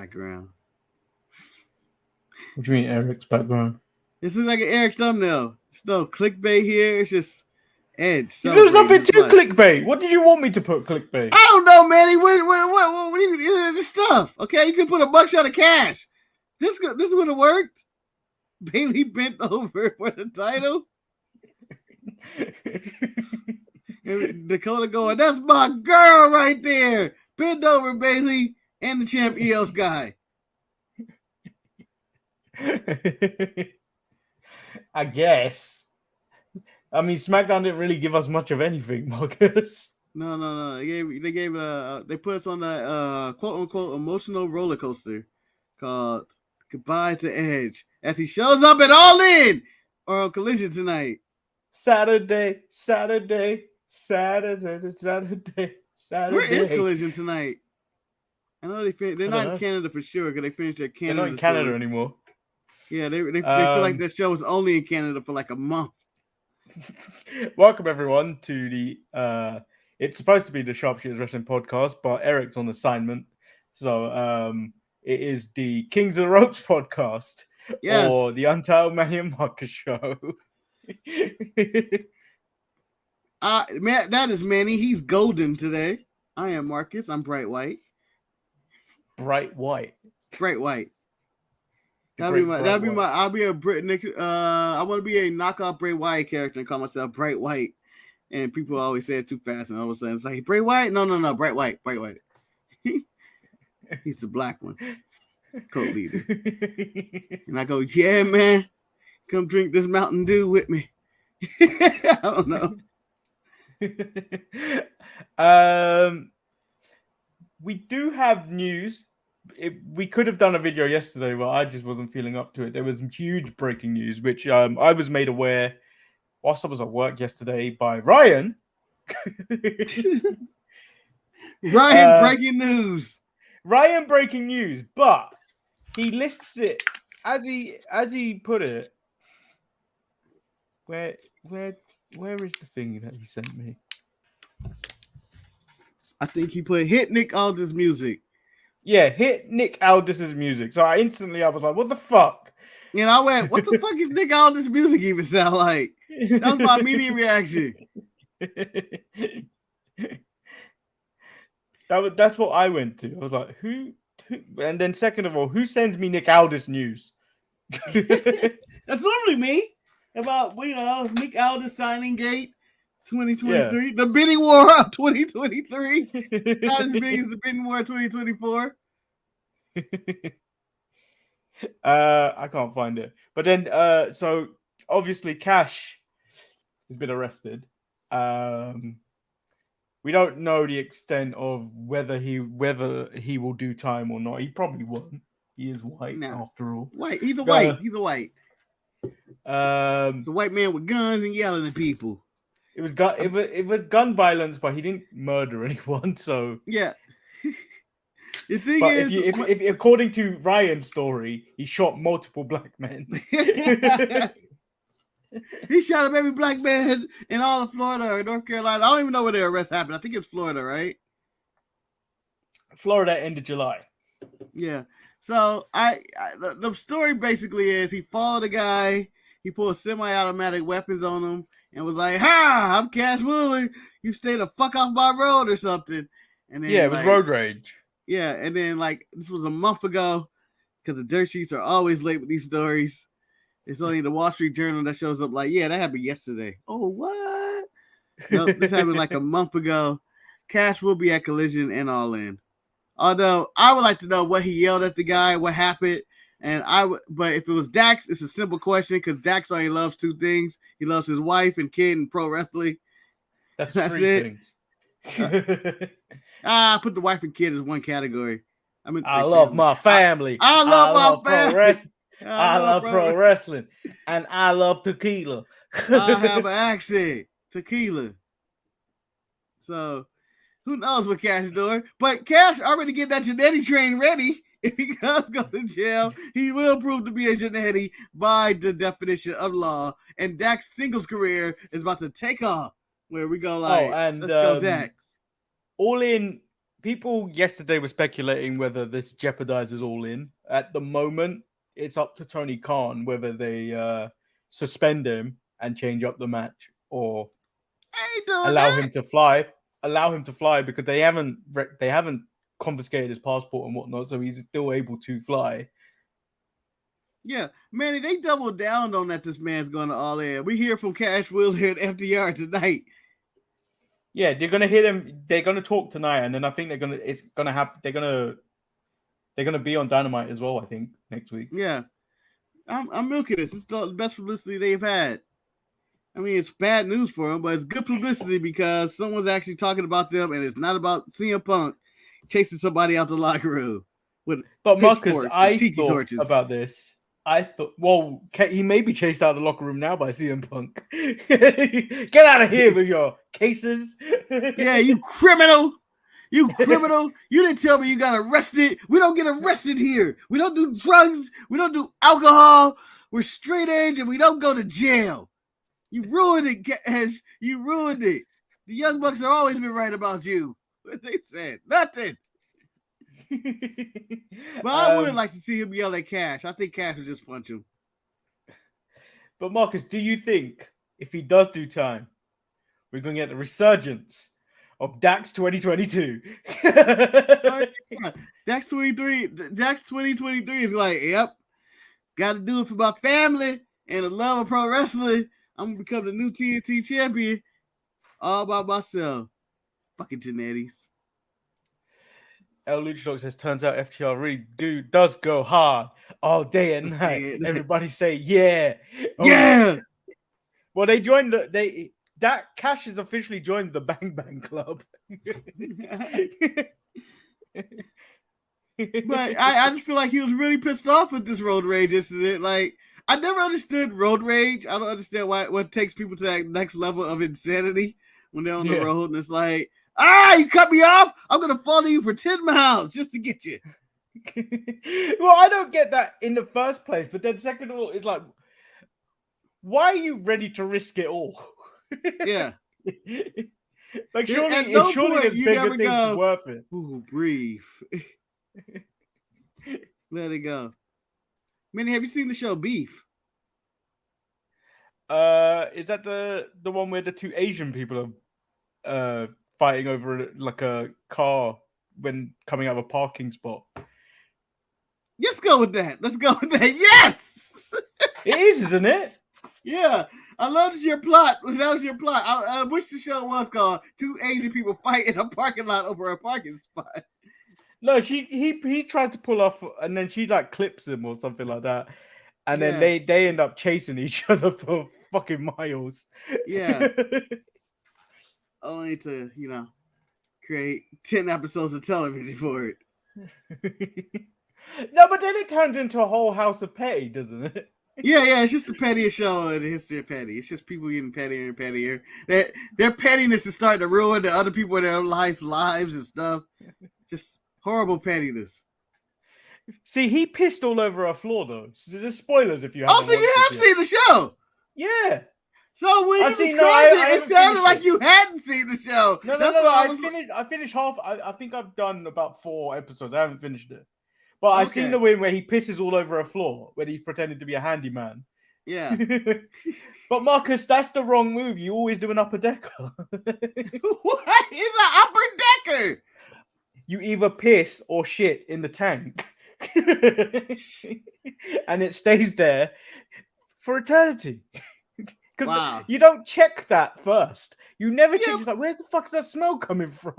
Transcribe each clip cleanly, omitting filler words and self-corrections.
background. What do you mean, Eric's background? This looks like an Eric thumbnail. There's no clickbait here. It's just Edge. There's nothing to clickbait. What did you want me to put clickbait? I don't know, Manny. What do you this stuff? Okay, you can put a buckshot of cash. This would have worked. Bailey bent over for the title. And Dakota going, that's my girl right there. Bend over, Bailey, and the champ EO Sky. I guess. I mean, SmackDown didn't really give us much of anything, Marcus. No. They put us on that quote unquote emotional roller coaster called Goodbye to Edge as he shows up at All In or on Collision tonight. Saturday. Where is Collision tonight? I know they're not in Canada for sure because they finished their Canada. They're not in Canada anymore. Yeah, they feel like that show was only in Canada for like a month. Welcome everyone to the it's supposed to be the Sharpshooters Wrestling Podcast, but Eric's on assignment. So it is the Kings of the Ropes podcast, yes, or the Untitled Manny and Marcus show. That is Manny. He's golden today. I am Marcus. I'm bright white. Bright white. I'll be a Brit. I want to be a knockoff Bray Wyatt character and call myself Bright White. And people always say it too fast, and all of a sudden it's like Bray Wyatt. No, Bright White. He's the black one, co-leader. And I go, yeah, man, come drink this Mountain Dew with me. I don't know. We do have news. We could have done a video yesterday, but I just wasn't feeling up to it. There was some huge breaking news, which I was made aware whilst I was at work yesterday by Ryan. Breaking news. Ryan breaking news, but he lists it as he put it. Where is the thing that he sent me? I think he put hit Nick Aldis music. Yeah, hit Nick Aldis's music. So I was like, what the fuck? And I went, what the fuck is Nick Aldis music even sound like? That was my immediate reaction. That's what I went to. I was like, who? And then second of all, who sends me Nick Aldis news? That's normally me. About, Nick Aldis signing gate 2023. Yeah. The bidding war of 2023. Not as big as the bidding war of 2024. I can't find it. But then, so obviously Cash has been arrested. We don't know the extent of whether he will do time or not. He probably won't. He is white after all. White. He's a white. He's a white. It's a white man with guns and yelling at people. It was gun violence, but he didn't murder anyone. So yeah. The thing is, if according to Ryan's story, he shot multiple black men. He shot a baby black man in all of Florida or North Carolina. I don't even know where the arrest happened. I think it's Florida, right? Florida, end of July. Yeah. So the story basically is he followed a guy. He pulled semi-automatic weapons on him and was like, "Ha! I'm Cash Woolley. You stay the fuck off my road or something." And then, it was road rage. Yeah, and then this was a month ago because the dirt sheets are always late with these stories. It's only the Wall Street Journal that shows up like, yeah, that happened yesterday. Oh, what? Nope, this happened like a month ago. Cash will be at Collision and All In. Although I would like to know what he yelled at the guy, what happened. But if it was Dax, it's a simple question because Dax only loves two things. He loves his wife and kid and pro wrestling. That's three things. I put the wife and kid as one category. I love my family. I love my family. I love pro wrestling. And I love tequila. I have an accent. Tequila. So, who knows what Cash is doing? But Cash already get that Genetti train ready. If he does go to jail, he will prove to be a Genetti by the definition of law. And Dax's singles career is about to take off. Where we go let's go Dax. All In people yesterday were speculating whether this jeopardizes All In. At the moment, it's up to Tony Khan whether they suspend him and change up the match or allow him to fly. Allow him to fly because they haven't confiscated his passport and whatnot, so he's still able to fly. Yeah, Manny, they doubled down on that. This man's going to All In. We hear from Cash Wheeler and FDR tonight. Yeah, they're gonna hit him. They're gonna talk tonight, and then I think it's gonna happen. They're gonna be on Dynamite as well. I think next week. Yeah, I'm milking this. It's the best publicity they've had. I mean, it's bad news for them, but it's good publicity because someone's actually talking about them, and it's not about CM Punk chasing somebody out the locker room. But Marcus, I thought about this. I thought, well, he may be chased out of the locker room now by CM Punk. Get out of here with your cases. Yeah, you criminal. You criminal. You didn't tell me you got arrested. We don't get arrested here. We don't do drugs. We don't do alcohol. We're straight edge and we don't go to jail. You ruined it, Cash. You ruined it. The Young Bucks have always been right about you. What they said? Nothing. But I would like to see him yell at Cash. I think Cash would just punch him. But Marcus, do you think if he does do time, we're going to get the resurgence of Dax 2022? Dax 2023 is like, yep, got to do it for my family and the love of pro wrestling. I'm going to become the new TNT champion all by myself. Fucking genetics. El Luchador says, turns out FTR really does go hard all day and night. Everybody say, yeah. Yeah. Well, they joined that Cash has officially joined the Bang Bang Club. But I just feel like he was really pissed off with this road rage incident. Like, I never understood road rage. I don't understand what takes people to that next level of insanity when they're on the road. And it's like, you cut me off? I'm going to follow you for 10 miles just to get you. Well, I don't get that in the first place. But then second of all, it's like, why are you ready to risk it all? Yeah. Like, surely the bigger thing's worth it. Ooh, breathe. Let it go. Manny, have you seen the show Beef? Is that the one where the two Asian people are fighting over like a car when coming out of a parking spot? Let's go with that. Yes! It is, isn't it? Yeah. I loved your plot. That was your plot. I wish the show was called Two Asian People Fight in a Parking Lot Over a Parking Spot. No, he tried to pull off, and then she like clips him or something like that, and then they end up chasing each other for fucking miles. Yeah. Only to create 10 episodes of television for it. No, but then it turns into a whole House of Petty, doesn't it? Yeah, it's just the pettiest show in the history of petty. It's just people getting pettier and pettier. Their pettiness is starting to ruin the other people in their lives and stuff. Just horrible pettiness. See, he pissed all over our floor, though. So there's spoilers if you haven't. Oh, so you have seen the show? Yeah. So when you described it sounded like you hadn't seen the show. No. I finished half. I think I've done about 4 episodes. I haven't finished it. But I've seen the one where he pisses all over a floor when he's pretending to be a handyman. Yeah. But Marcus, that's the wrong move. You always do an upper decker. What is an upper decker? You either piss or shit in the tank. And it stays there for eternity. Because you don't check that first. You never check. You're like, where the fuck's that smell coming from?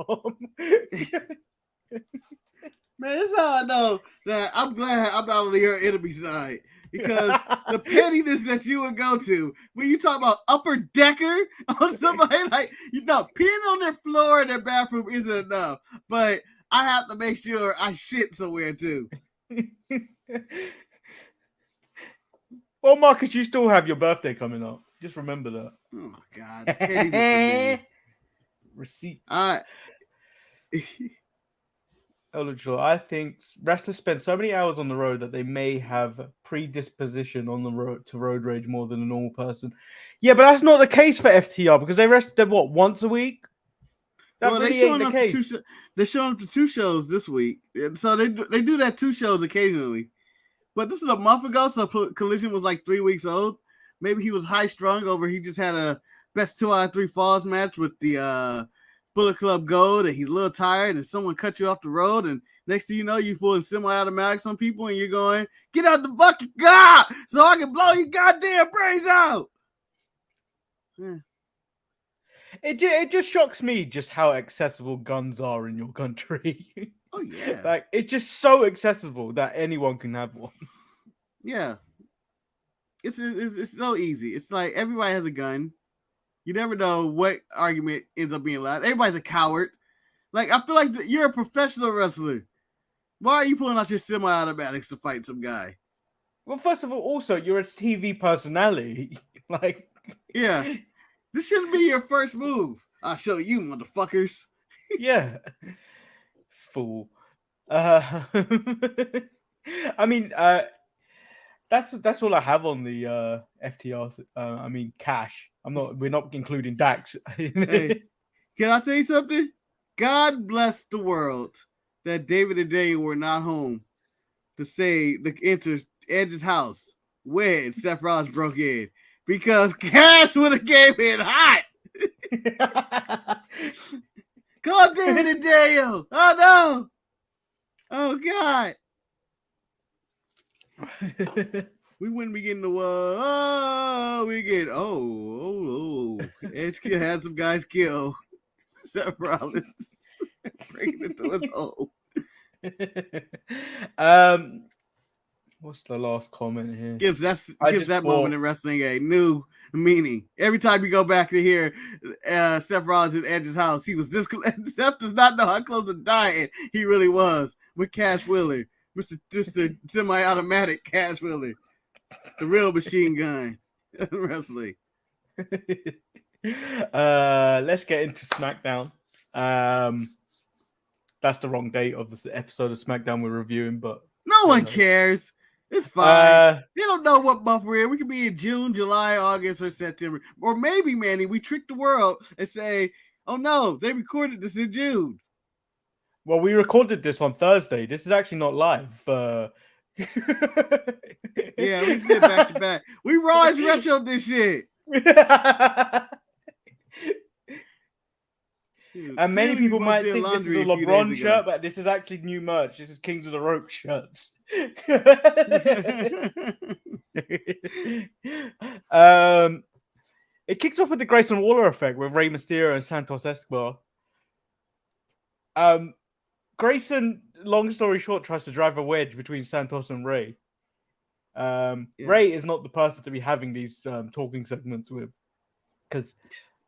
Man, that's how I know that I'm glad I'm not on your enemy side. Because the pettiness that you would go to when you talk about upper decker on somebody, like, peeing on their floor in their bathroom isn't enough. But I have to make sure I shit somewhere too. Well, Marcus, you still have your birthday coming up. Just remember that. Oh my God. Receipt. I think wrestlers spend so many hours on the road that they may have predisposition on the road to road rage more than a normal person. Yeah, but that's not the case for FTR because they rested once a week. That Well, really ain't the case. They're showing up to 2 shows this week, so they do that 2 shows occasionally. But this is a month ago, so Collision was like 3 weeks old. Maybe he was high strung over. He just had a best 2 out of 3 falls match with the Bullet Club Gold, and he's a little tired, and someone cut you off the road, and next thing you know, you pulling semi-automatics on people, and you're going, "Get out the fucking car so I can blow your goddamn brains out." Yeah. It just shocks me just how accessible guns are in your country. Oh yeah, like it's just so accessible that anyone can have one. Yeah, it's so easy. It's like everybody has a gun. You never know what argument ends up being loud. Everybody's a coward. Like I feel like you're a professional wrestler. Why are you pulling out your semi-automatics to fight some guy? Well, first of all, also you're a TV personality. Like, yeah, this shouldn't be your first move. I'll show you, motherfuckers. Yeah, fool. I mean, that's all I have on the FTR. I mean, Cash. We're not including Dax. Hey, can I tell you something? God bless the world that David and Daniel were not home to say the enter Edge's house when Seth Rollins broke in, because Cash would have gave it hot. Call David and Daniel. Oh no. Oh God. We wouldn't be getting the we get Edge had some guys kill Seth Rollins breaking into his hole. What's the last comment here? Gives that moment in wrestling a new meaning. Every time you go back to hear Seth Rollins in Edge's house, he was this. Seth does not know how close to dying he really was with Cash Wheeler, Mr. Semi-automatic Cash Wheeler, the real machine gun wrestling. Let's get into SmackDown. That's the wrong date of the episode of SmackDown we're reviewing, but no one cares. It's fine. They don't know what month we're in. We could be in June, July, August, or September. Or maybe, Manny, we trick the world and say, oh no, they recorded this in June. Well, we recorded this on Thursday. This is actually not live. Yeah, we did back to back. We Rise Retro this shit. And many people might think this is a LeBron shirt, but this is actually new merch. This is Kings of the Rope shirts. It kicks off with the Grayson Waller effect with Rey Mysterio and Santos Escobar. Grayson, long story short, tries to drive a wedge between Santos and Rey. Rey is not the person to be having these talking segments with, because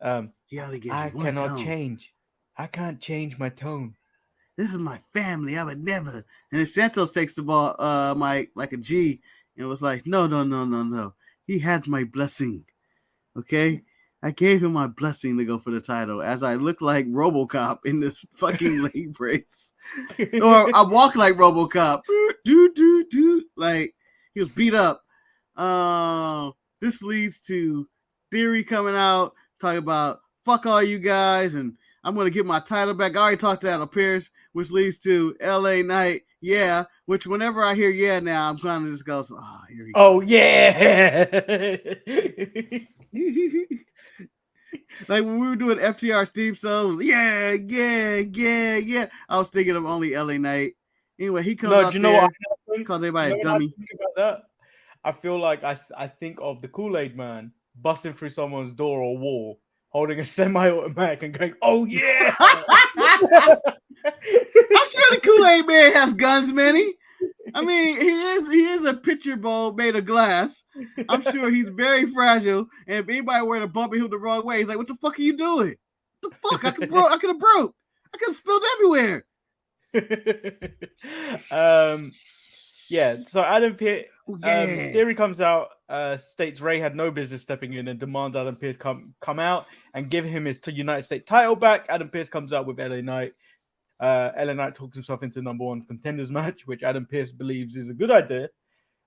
I cannot change. I can't change my tone. This is my family. I would never. And then Santos takes the ball, like a G, and was like, no. He had my blessing. Okay? I gave him my blessing to go for the title, as I look like RoboCop in this fucking leg brace. Or I walk like RoboCop. Like, he was beat up. This leads to Theory coming out, talking about, fuck all you guys, and I'm going to get my title back. I already talked to Adam Pearce, which leads to LA Knight, yeah, which whenever I hear yeah now, I'm trying to just go, here we go. Oh, yeah. Like when we were doing FTR Steve songs, yeah. I was thinking of only LA Knight. Anyway, he comes out there, called everybody a dummy. About that? I feel like I think of the Kool-Aid Man busting through someone's door or wall, holding a semi-automatic and going, oh yeah! I'm sure the Kool-Aid Man has guns, Manny. I mean, he is a pitcher bowl made of glass. I'm sure he's very fragile, and if anybody were to bump him the wrong way, he's like, what the fuck are you doing? What the fuck? I could have broke. I could have spilled everywhere. Yeah, so Adam Pearce, Theory comes out, states Rey had no business stepping in and demands Adam Pearce come out and give him his United States title back. Adam Pearce comes out with LA Knight. LA Knight talks himself into #1 contenders match, which Adam Pearce believes is a good idea.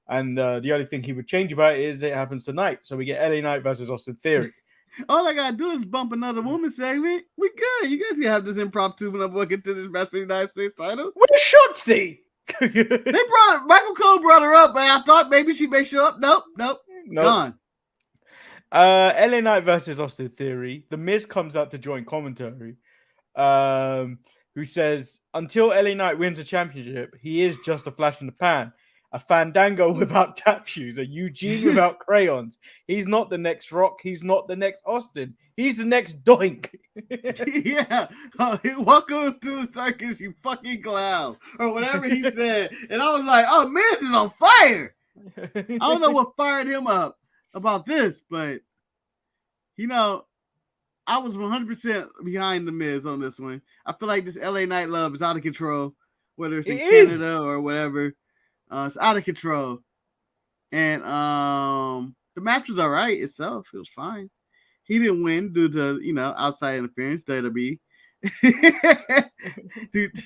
And the only thing he would change about it is it happens tonight. So we get LA Knight versus Austin Theory. All I gotta do is bump another woman segment. We good. You guys can have this impromptu when I'm walking to this match for the United States title. Where's Shotzi? Michael Cole brought her up, but I thought maybe she may show up. Nope. Gone. LA Knight versus Austin Theory. The Miz comes out to join commentary. Who says, until LA Knight wins a championship, he is just a flash in the pan. A Fandango without tap shoes. A Eugene without crayons. He's not the next Rock. He's not the next Austin. He's the next Doink. Yeah. Welcome to the circus, you fucking clown. Or whatever he said. And I was like, oh, Miz is on fire. I don't know what fired him up about this, but, you know, I was 100% behind the Miz on this one. I feel like this LA Knight love is out of control, whether it's in Canada or whatever. It's out of control. And the match was all right itself. It was fine. He didn't win due to, you know, outside interference, WWE. Dude.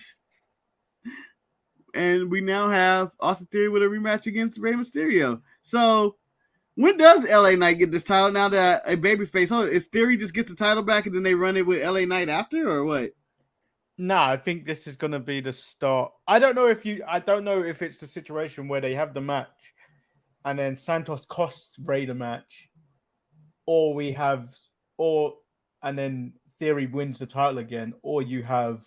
And we now have Austin Theory with a rematch against Rey Mysterio. So, when does LA Knight get this title now that a babyface? Oh, is Theory just get the title back and then they run it with LA Knight after, or what? No, I think this is gonna be the start. I don't know if it's the situation where they have the match and then Santos costs Rey the match, and then Theory wins the title again, or you have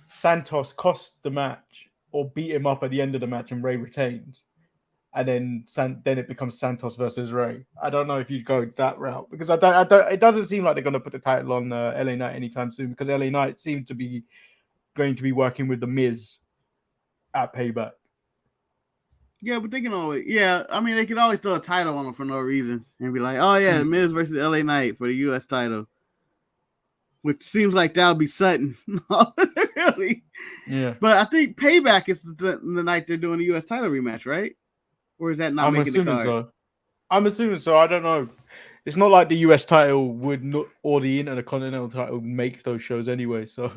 Santos cost the match or beat him up at the end of the match and Rey retains. And then it becomes Santos versus Rey. I don't know if you'd go that route because I don't. It doesn't seem like they're going to put the title on LA Knight anytime soon because LA Knight seems to be going to be working with the Miz at Payback. Yeah, but they can always. Yeah, I mean they can always throw a title on them for no reason and be like, "Oh yeah, Miz versus LA Knight for the U.S. title," which seems like that would be Sutton. Really? Yeah. But I think Payback is the night they're doing the U.S. title rematch, right? Or is that not making the card? So. I'm assuming so. I don't know. It's not like the US title would not, or the Intercontinental title make those shows anyway. So,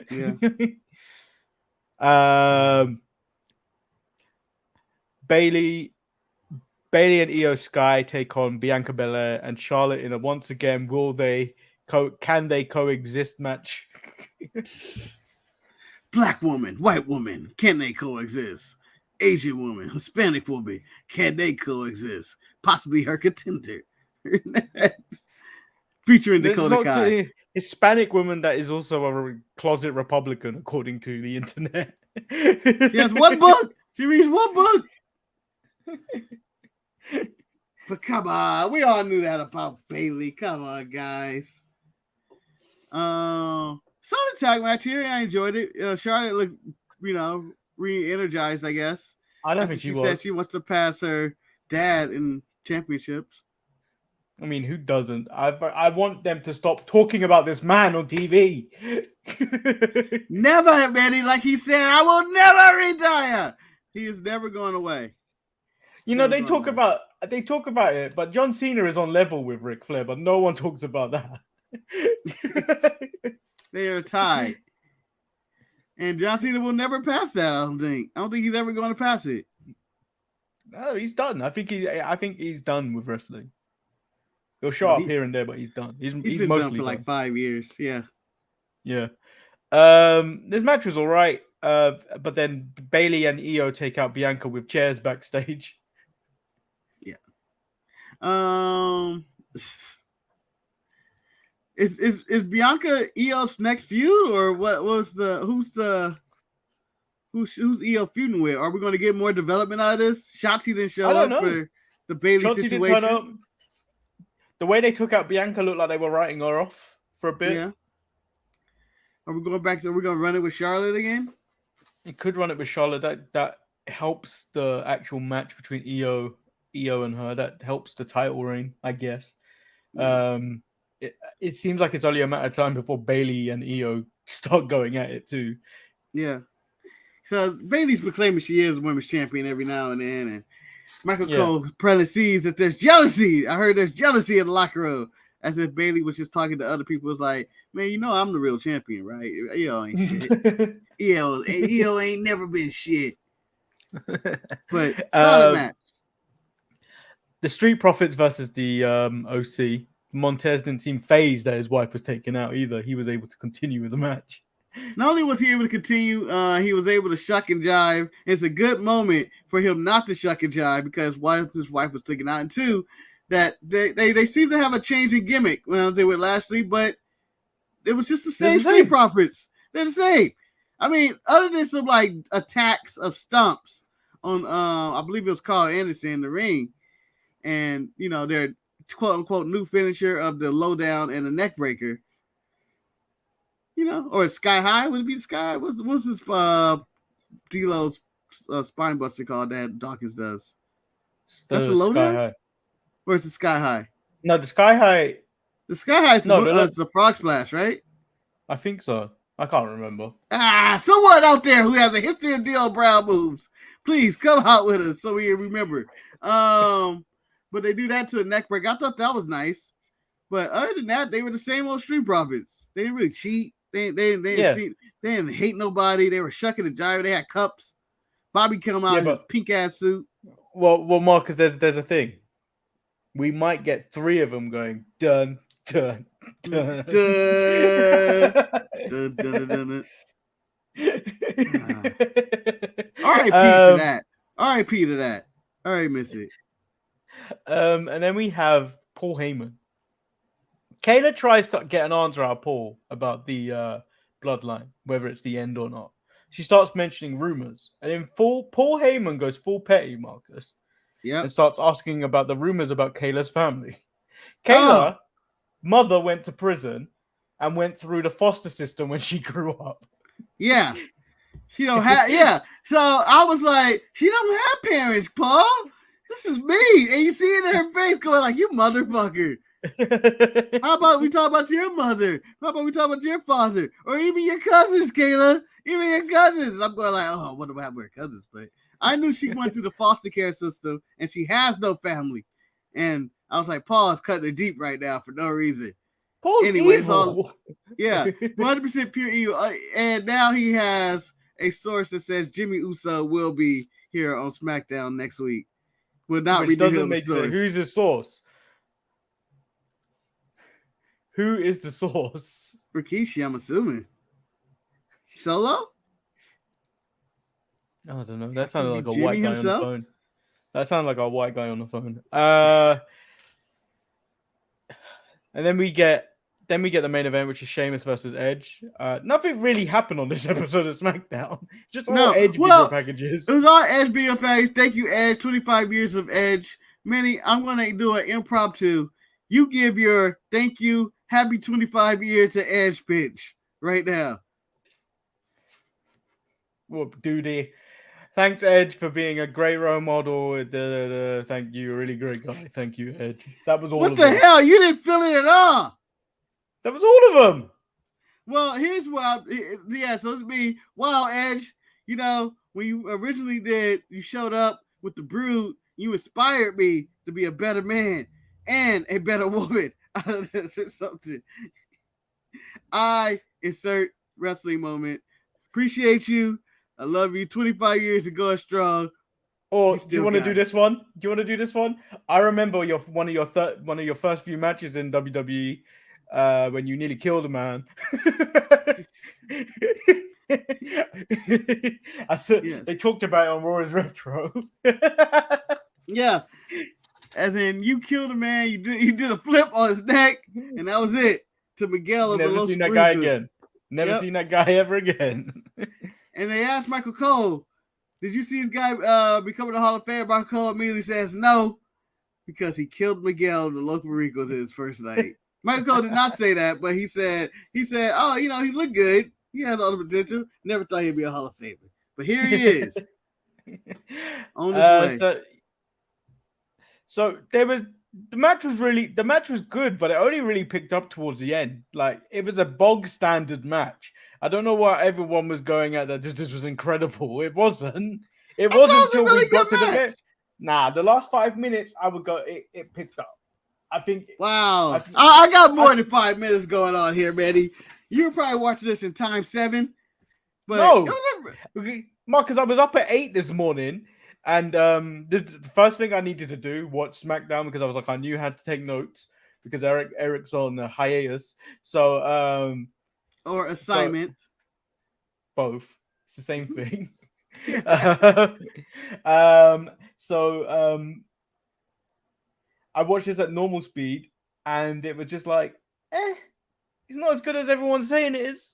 yeah. Bailey and Io Sky take on Bianca Belair and Charlotte in a once again can they coexist match? Black woman, white woman, can they coexist? Asian woman, Hispanic woman, can they coexist? Possibly her contender. Featuring Dakota Kai. Hispanic woman that is also a closet Republican, according to the internet. She has one book. She reads one book. But come on, we all knew that about Bailey. Come on, guys. Solid tag match here. I enjoyed it. Charlotte looked, re-energized, I guess. I don't think she said she wants to pass her dad in championships. I mean, who doesn't? I want them to stop talking about this man on TV. Never, Manny. Like he said, I will never retire. He is never going away. They talk about it, but John Cena is on level with Ric Flair, but no one talks about that. They are tied. And John Cena will never pass that, I don't think he's ever going to pass it. No, he's done. I think he's done with wrestling. He'll show up here and there, but he's done. He's been mostly done for like 5 years. Yeah. Yeah. This match was all right. But then Bailey and Io take out Bianca with chairs backstage. Yeah. Is Bianca Io's next feud, or who's Io feuding with? Are we going to get more development out of this? Shotzi didn't show up for the Bailey Shotzi situation. Didn't turn up. The way they took out Bianca looked like they were writing her off for a bit. Yeah. Are we going back? Are we going to run it with Charlotte again? It could run it with Charlotte. That helps the actual match between Io and her. That helps the title reign, I guess. Yeah. It seems like it's only a matter of time before Bailey and Io start going at it too. Yeah. So Bailey's proclaiming she is women's champion every now and then, and Michael Cole probably sees that there's jealousy. I heard there's jealousy in the locker room, as if Bailey was just talking to other people. It's like, man, I'm the real champion, right? Io ain't shit. Io ain't never been shit. But solid match. The Street Profits versus the OC. Montez didn't seem phased that his wife was taken out either. He was able to continue with the match. Not only was he able to continue, he was able to shuck and jive. It's a good moment for him not to shuck and jive because his wife was taken out. And two, that they seem to have a change in gimmick when they were Lashley, but it was just the same Street Profits. They're the same. I mean, other than some like attacks of stumps on, I believe it was Carl Anderson in the ring, and their quote unquote new finisher of the lowdown and the neck breaker. Or Sky High? Would it be Sky? What's his D'Lo's spine buster called that Dawkins does? That's the lowdown? Sky High. Where's the Sky High? No, the Sky High. The Sky High is the Frog Splash, right? I think so. I can't remember. Someone out there who has a history of D.L. Brown moves, please come out with us so we remember. But they do that to a neck break. I thought that was nice. But other than that, they were the same old Street Profits. They didn't really cheat. They didn't hate nobody. They were shucking and jiving. They had cups. Bobby came out in his pink ass suit. Well, Marcus, there's a thing. We might get 3 of them going dun dun dun dun dun dun dun. R.I.P. to that. R.I.P. to that. All right, miss it. And then we have Paul Heyman. Kayla tries to get an answer out of Paul about the bloodline, whether it's the end or not. She starts mentioning rumors, and then Paul Heyman goes full petty, Marcus. Yeah, and starts asking about the rumors about Kayla's family. Kayla, mother went to prison and went through the foster system when she grew up. Yeah, she don't have. Yeah, so I was like, she don't have parents, Paul. This is me, and you see it in her face going like, "You motherfucker." How about we talk about your mother? How about we talk about your father, or even your cousins, Kayla? Even your cousins. I'm going like, oh, what about her cousins? But I knew she went through the foster care system, and she has no family. And I was like, Paul's cutting it deep right now for no reason. Paul's evil. 100% pure evil. And now he has a source that says Jimmy Uso will be here on SmackDown next week. Will not reveal the source. Who's the source? Who is the source? Rikishi, I'm assuming. Solo? I don't know. That sounded like a white guy on the phone. That sounded like a white guy on the phone. And then we get the main event, which is Sheamus versus Edge. Nothing really happened on this episode of SmackDown. Just all Edge video packages. It was all Edge video packages. Thank you, Edge. 25 years of Edge. Manny, I'm going to do an impromptu. You give your thank you, happy 25 years to Edge pitch right now. Whoop, duty. Thanks, Edge, for being a great role model. Thank you, a really great guy. Thank you, Edge. That was all what of the them. hell? You didn't feel it at all. That was all of them. Well, here's what. So it's me. Wow, Edge. When you originally you showed up with the Brood. You inspired me to be a better man and a better woman. Or something. I insert wrestling moment. Appreciate you. I love you. 25 years of going strong. Or do you want to do this one? Do you want to do this one? I remember one of your first few matches in WWE when you nearly killed a man. I said They talked about it on Raw is Retro. Yeah. As in, you killed a man, you did a flip on his neck, and that was it. To Miguel. Never seen that guy again. Never seen that guy ever again. And they asked Michael Cole, did you see this guy becoming a Hall of Fame? Michael Cole immediately says no, because he killed Miguel in the local Ricos in his first night. Michael Cole did not say that, but he said, oh, he looked good. He had all the potential. Never thought he'd be a Hall of Famer. But here he is. On his way. So the match was good, but it only really picked up towards the end. Like, it was a bog standard match. I don't know why everyone was going at that. This was incredible. It wasn't. It wasn't until we got to the match. Nah, the last 5 minutes, I would go. It picked up. I think. Wow, I got more than 5 minutes going on here, Manny. You were probably watching this in time 7. But no, Marcus, I was up at 8 this morning. And the first thing I needed to do, watch SmackDown, because I was like, I knew how to take notes. because Eric's on a hiatus. So or assignment. Both. It's the same thing. I watched this at normal speed, and it was just like, it's not as good as everyone's saying it is.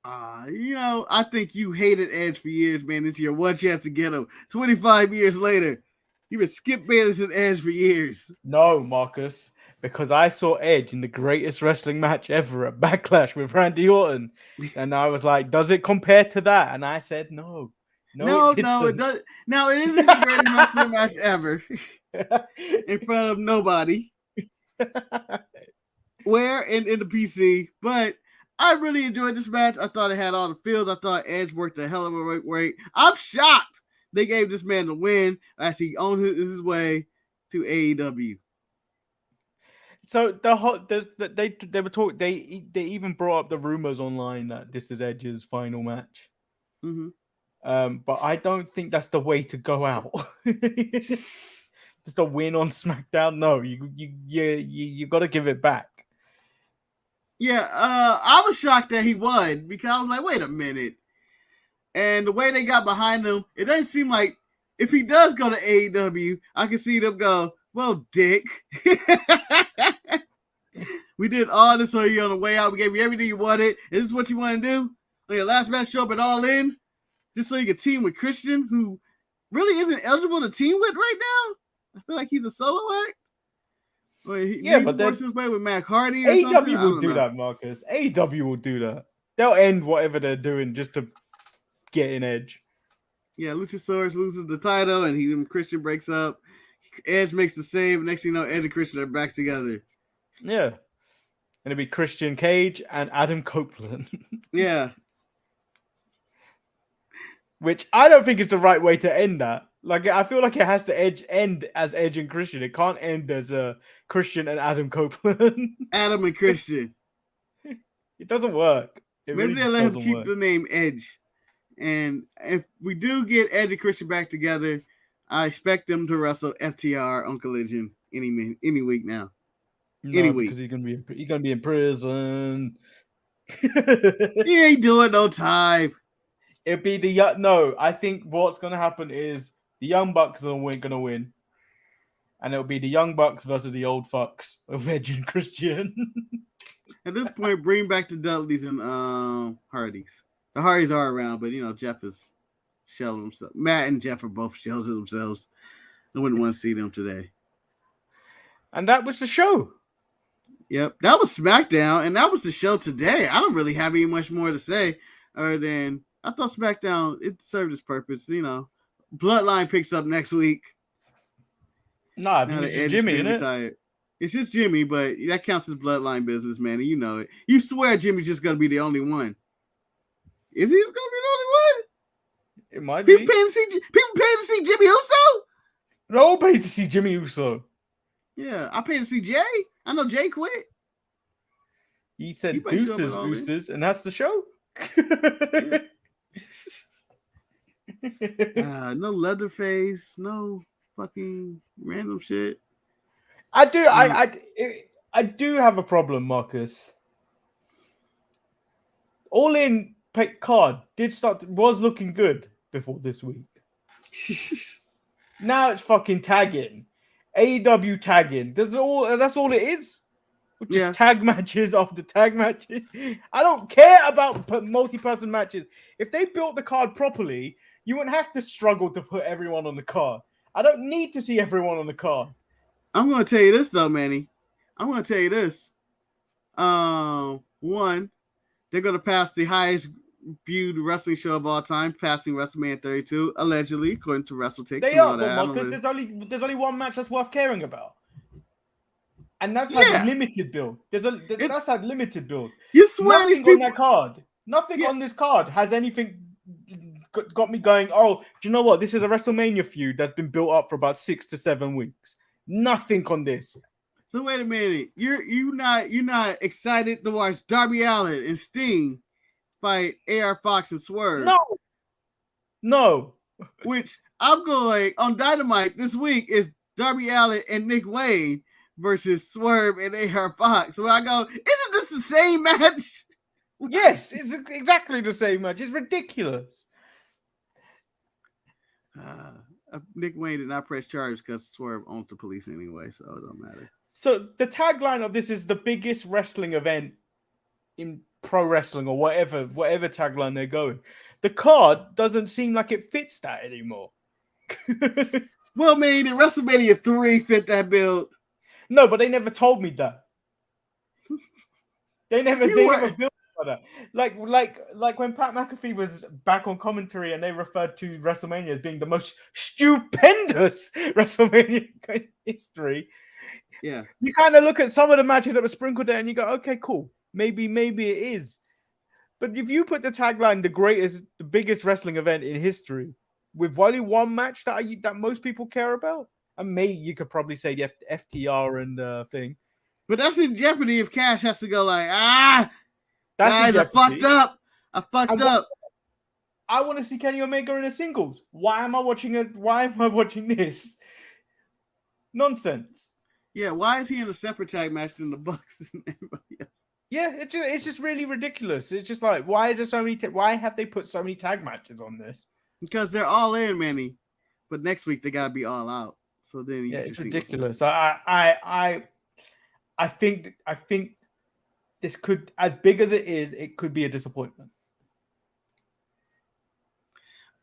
I think you hated Edge for years, man. It's your one chance to get him. 25 years later, you've been Skip Bayless and Edge for years. No, Marcus, because I saw Edge in the greatest wrestling match ever at Backlash with Randy Orton, and I was like, does it compare to that? And I said, no, it doesn't. Now it isn't the greatest wrestling match ever in front of nobody. Where in the PC, but I really enjoyed this match. I thought it had all the feels. I thought Edge worked a hell of a way. I'm shocked they gave this man the win as he on his way to AEW. So they were talking. They even brought up the rumors online that this is Edge's final match. Mm-hmm. But I don't think that's the way to go out. Just a win on SmackDown. No, you got to give it back. Yeah, I was shocked that he won because I was like, wait a minute. And the way they got behind him, it doesn't seem like if he does go to AEW, I can see them go, well, dick. We did all this on you on the way out. We gave you everything you wanted. Is this what you want to do? On your last match, show up at All In? Just so you can team with Christian, who really isn't eligible to team with right now? I feel like he's a solo act. But works his way with Matt Hardy or something. AEW will do that, Marcus. AEW will do that. They'll end whatever they're doing just to get in Edge. Yeah, Luchasaurus loses the title, and Christian breaks up. Edge makes the save. Next thing you know, Edge and Christian are back together. Yeah, and it'll be Christian Cage and Adam Copeland. Yeah, which I don't think is the right way to end that. Like, I feel like it has to end as Edge and Christian. It can't end as Christian and Adam Copeland. Adam and Christian. It doesn't work. Maybe they'll let him keep the name Edge. And if we do get Edge and Christian back together, I expect them to wrestle FTR on Collision any week now. Any week. Because he's gonna be in prison. He ain't doing no time. It'll be I think what's gonna happen is the Young Bucks are gonna win. And it'll be the Young Bucks versus the old fucks of Edge and Christian. At this point, bring back the Dudleys and Hardys. The Hardys are around, but Jeff is shelling himself. Matt and Jeff are both shells of themselves. I wouldn't want to see them today. And that was the show. Yep, that was SmackDown, and that was the show today. I don't really have any much more to say other than I thought SmackDown, it served its purpose. Bloodline picks up next week. Nah, it's Jimmy, isn't it? It's just Jimmy, but that counts as Bloodline business, man. And you know it. You swear Jimmy's just going to be the only one. Is he going to be the only one? It might be. People paying to see Jimmy Uso? No, pay to see Jimmy Uso. Yeah, I pay to see Jay. I know Jay quit. He said deuces, and that's the show. No Leatherface, no fucking random shit. I do have a problem, Marcus. All In card was looking good before this week. Now it's fucking tagging. AEW tagging. That's all it is. Yeah. Tag matches after tag matches. I don't care about multi-person matches. If they built the card properly, you wouldn't have to struggle to put everyone on the card. I don't need to see everyone on the card. I'm going to tell you this, though, Manny. I'm going to tell you this. One, they're going to pass the highest viewed wrestling show of all time, passing WrestleMania 32, allegedly, according to WrestleTix. They are, because there's only one match that's worth caring about. And that's had limited build. That's had limited build. You swear nothing on that card. Nothing on this card has anything got me going, oh, do you know what? This is a WrestleMania feud that's been built up for about 6 to 7 weeks. Nothing on this. So wait a minute. You're not excited to watch Darby Allin and Sting fight AR Fox and Swerve? No. Which I'm going on Dynamite this week is Darby Allin and Nick Wayne versus Swerve and AR Fox. So I go, isn't this the same match? Yes, it's exactly the same match. It's ridiculous. Nick Wayne did not press charges because Swerve owns the police anyway, so it don't matter. So the tagline of this is the biggest wrestling event in pro wrestling or whatever tagline they're going. The card doesn't seem like it fits that anymore. Well, man, in WrestleMania 3 fit that build. No, but they never told me that. They never built for that. Like when Pat McAfee was back on commentary and they referred to WrestleMania as being the most stupendous WrestleMania in history. Yeah. You kind of look at some of the matches that were sprinkled there and you go, okay, cool. Maybe it is. But if you put the tagline, the biggest wrestling event in history, with only one match that most people care about, and maybe you could probably say the FTR and thing. But that's in jeopardy if Cash has to go like, that's guys, I fucked up. I want to see Kenny Omega in a singles. Why am I watching this? Nonsense. Yeah, why is he in a separate tag match than the Bucks and everybody else? Yeah, it's just really ridiculous. It's just like, why is there so many? Why have they put so many tag matches on this? Because they're all in, Manny. But next week they gotta be all out. So then it's ridiculous. I think this could, as big as it is, it could be a disappointment.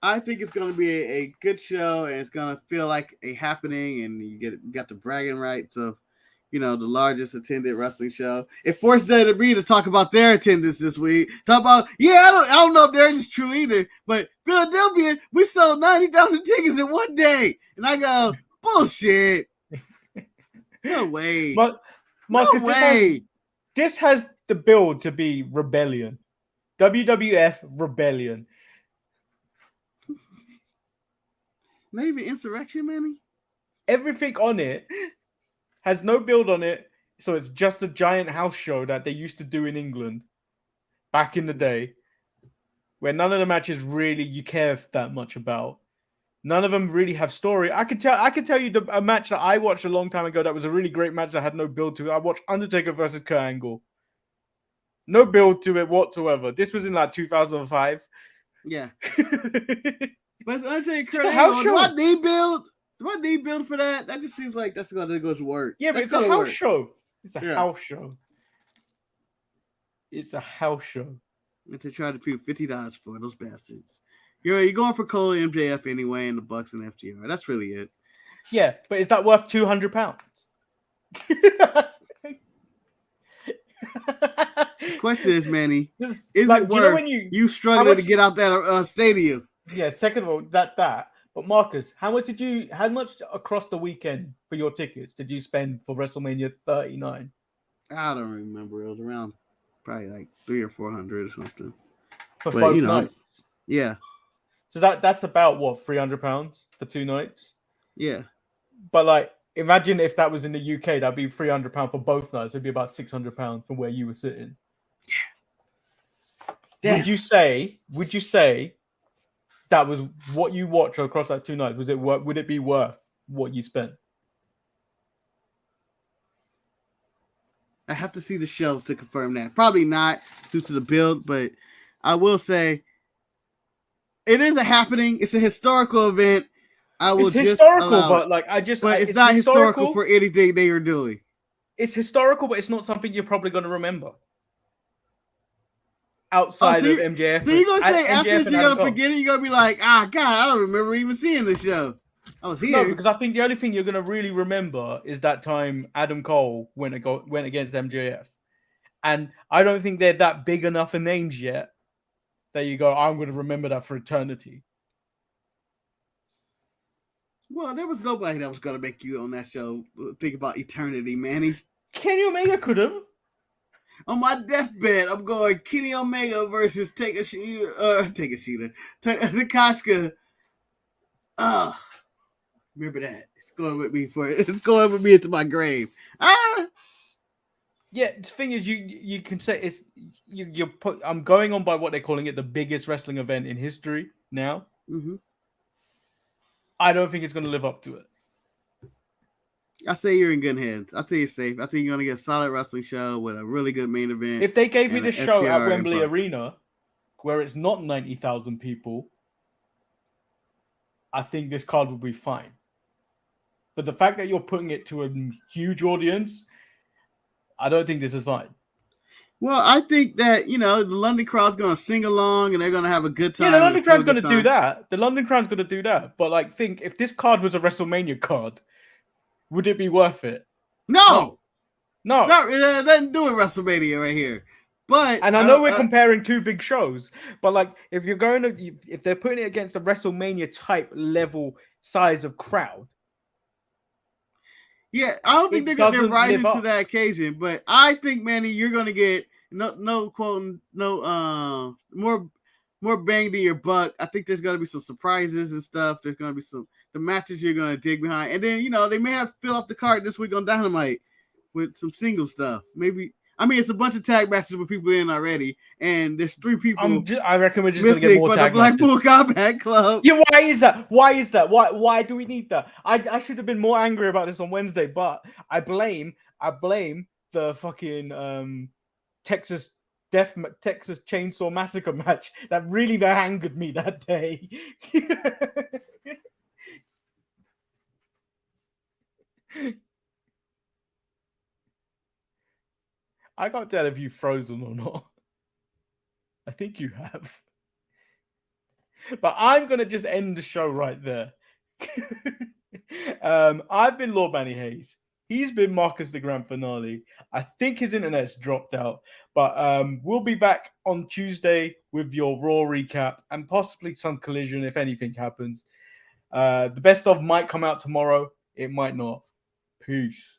I think it's going to be a good show, and it's going to feel like a happening, and you got the bragging rights of, the largest attended wrestling show. It forced WWE to talk about their attendance this week. Talk about, I don't know if theirs is true either, but Philadelphia, we sold 90,000 tickets in one day, and I go, bullshit. No way. But Marcus, no way. This has the build to be rebellion. WWF rebellion. Maybe insurrection, Manny? Everything on it has no build on it, so it's just a giant house show that they used to do in England back in the day, where none of the matches really you care that much about. None of them really have story. I could tell you a match that I watched a long time ago that was a really great match that had no build to it. I watched Undertaker versus Kurt Angle. No build to it whatsoever. This was in like 2005. Yeah. But it's Undertaker Kurt Angle. Do I need build? Do I need build for that? That just seems like that's going to go to work. Yeah, but it's a house show. It's a house show. It's a house show. And to try to pay $50 for those bastards. You're going for Cole and MJF anyway, and the Bucks and FTR. That's really it. Yeah, but is that worth £200? The question is, Manny, is it worth you struggling to get out that stadium? Yeah, second of all, that. But Marcus, how much across the weekend for your tickets did you spend for WrestleMania 39? I don't remember. It was around probably like $300 or $400 or something. For both nights? Yeah. So that's about what, £300 for 2 nights? Yeah. But like, imagine if that was in the UK, that'd be £300 for both nights. It'd be about £600 from where you were sitting. Yeah. Would you say that was what you watched across that 2 nights? Would it be worth what you spent? I have to see the show to confirm that. Probably not due to the build, but I will say it is a happening. It's a historical event. It's historical, but it's not historical for anything they are doing. It's historical, but it's not something you're probably going to remember. Outside of MJF. So you're going to say after this, you're going to forget it? You're going to be like, God, I don't remember even seeing this show. I was here. No, because I think the only thing you're going to really remember is that time Adam Cole went against MJF. And I don't think they're that big enough in names yet that you go, I'm going to remember that for eternity. Well, there was nobody that was going to make you on that show think about eternity, Manny. Kenny Omega could have. On my deathbed, I'm going Kenny Omega versus Takashita. Remember that. It's going with me into my grave. Yeah, the thing is, you can say it's I'm going on by what they're calling it, the biggest wrestling event in history now. Mm-hmm. I don't think it's going to live up to it. I say you're in good hands. I say you're safe. I think you're gonna get a solid wrestling show with a really good main event. If they gave me and the show at FTR Wembley and Bucks. Arena, where it's not 90,000 people, I think this card would be fine. But the fact that you're putting it to a huge audience, I don't think this is fine. Well, I think that, the London crowd's going to sing along and they're going to have a good time. Yeah, the London crowd's going to do that. The London crowd's going to do that. But, like, think, if this card was a WrestleMania card, would it be worth it? No. No. It doesn't do it WrestleMania right here. But and I know we're comparing two big shows, but like if they're putting it against a WrestleMania type level size of crowd, yeah, I don't think they're rising to that occasion. But I think, Manny, you're gonna get more bang to your buck. I think there's gonna be some surprises and stuff. There's gonna be the matches you're gonna dig behind, and then they may have to fill up the card this week on Dynamite with some single stuff, maybe. I mean, it's a bunch of tag matches with people in already, and there's 3 people. I reckon we're just going to get more tag matches. Blackpool Combat Club. Yeah, why is that? Why do we need that? I should have been more angry about this on Wednesday, but I blame the fucking Texas Chainsaw Massacre match that really angered me that day. I can't tell if you've frozen or not. I think you have. But I'm going to just end the show right there. I've been Lord Manny Hayes. He's been Marcus the Grand Finale. I think his internet's dropped out. But we'll be back on Tuesday with your Raw recap and possibly some Collision if anything happens. The best of might come out tomorrow. It might not. Peace.